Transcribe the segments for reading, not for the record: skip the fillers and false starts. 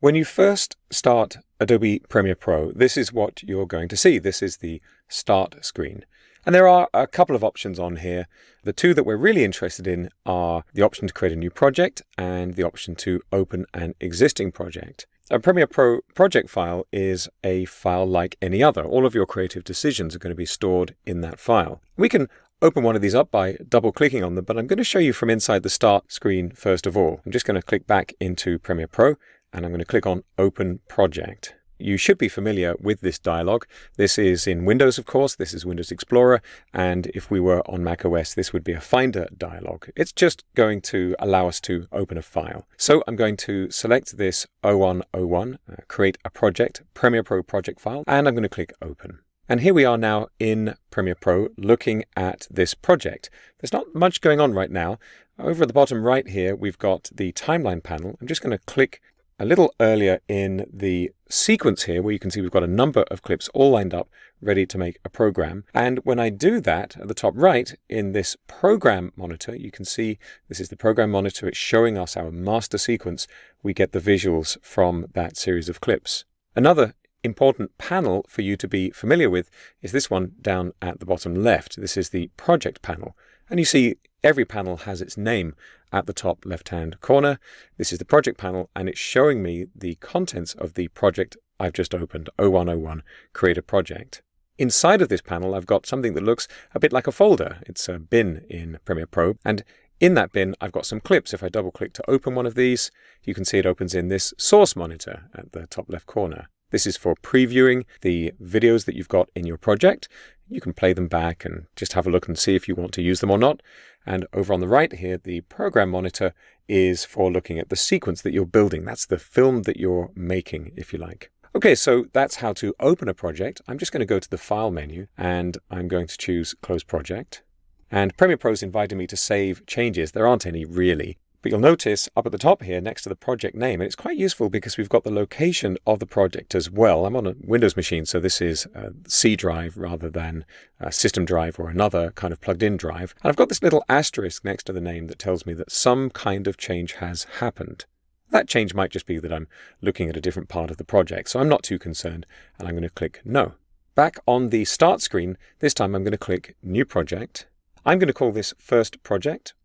When you first start Adobe Premiere Pro, this is what you're going to see. This is the Start screen. And there are a couple of options on here. The two that we're really interested in are the option to create a new project and the option to open an existing project. A Premiere Pro project file is a file like any other. All of your creative decisions are going to be stored in that file. We can open one of these up by double-clicking on them, but I'm going to show you from inside the Start screen first of all. I'm just going to click back into Premiere Pro, and I'm going to click on Open Project. You should be familiar with this dialog. This is in Windows, of course. This is Windows Explorer. And if we were on Mac OS, this would be a Finder dialog. It's just going to allow us to open a file. So I'm going to select this 0101, create a project, Premiere Pro project file, and I'm going to click Open. And here we are now in Premiere Pro looking at this project. There's not much going on right now. Over at the bottom right here, we've got the timeline panel. I'm just going to click a little earlier in the sequence here where you can see we've got a number of clips all lined up ready to make a program. And when I do that at the top right in this program monitor, you can see this is the program monitor. It's showing us our master sequence. We get the visuals from that series of clips. Another important panel for you to be familiar with is this one down at the bottom left. This is the project panel. And you see every panel has its name at the top left-hand corner. This is the project panel, and it's showing me the contents of the project I've just opened, 0101, Create a Project. Inside of this panel, I've got something that looks a bit like a folder. It's a bin in Premiere Pro, and in that bin, I've got some clips. If I double-click to open one of these, you can see it opens in this source monitor at the top left corner. This is for previewing the videos that you've got in your project. You can play them back and just have a look and see if you want to use them or not. And over on the right here, the program monitor is for looking at the sequence that you're building. That's the film that you're making, if you like. Okay, so that's how to open a project. I'm just going to go to the File menu and I'm going to choose Close Project. And Premiere Pro's invited me to save changes. There aren't any really. But you'll notice up at the top here next to the project name, and it's quite useful because we've got the location of the project as well. I'm on a Windows machine, so this is a C drive rather than a system drive or another kind of plugged-in drive. And I've got this little asterisk next to the name that tells me that some kind of change has happened. That change might just be that I'm looking at a different part of the project, so I'm not too concerned, and I'm going to click No. Back on the Start screen, this time I'm going to click New Project. I'm going to call this First Project.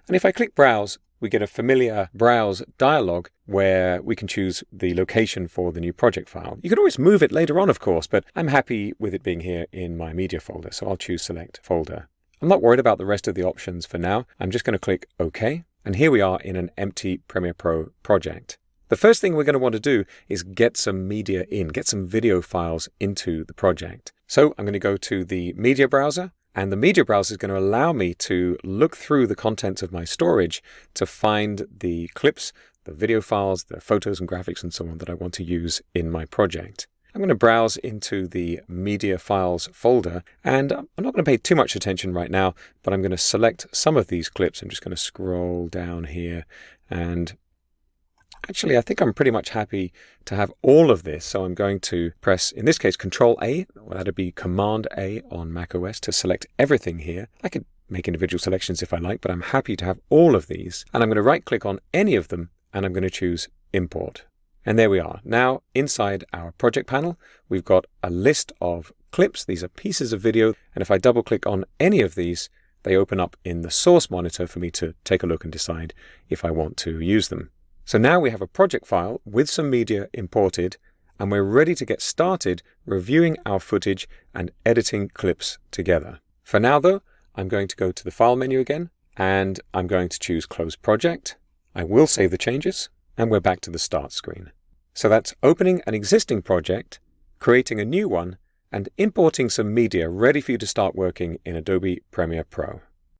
And if I click Browse, we get a familiar Browse dialog where we can choose the location for the new project file. You can always move it later on, of course, but I'm happy with it being here in my media folder, so I'll choose Select Folder. I'm not worried about the rest of the options for now. I'm just going to click OK, and here we are in an empty Premiere Pro project. The first thing we're going to want to do is get some media in, get some video files into the project. So I'm going to go to the media browser. And the media browser is going to allow me to look through the contents of my storage to find the clips, the video files, the photos and graphics and so on that I want to use in my project. I'm going to browse into the media files folder, and I'm not going to pay too much attention right now, but I'm going to select some of these clips. I'm just going to scroll down here, and actually, I think I'm pretty much happy to have all of this. So I'm going to press, in this case, Control-A, or that'd be Command-A on Mac OS to select everything here. I could make individual selections if I like, but I'm happy to have all of these. And I'm going to right-click on any of them, and I'm going to choose Import. And there we are. Now, inside our project panel, we've got a list of clips. These are pieces of video. And if I double-click on any of these, they open up in the source monitor for me to take a look and decide if I want to use them. So now we have a project file with some media imported, and we're ready to get started reviewing our footage and editing clips together. For now though, I'm going to go to the File menu again, and I'm going to choose Close Project. I will save the changes, and we're back to the Start screen. So that's opening an existing project, creating a new one, and importing some media ready for you to start working in Adobe Premiere Pro.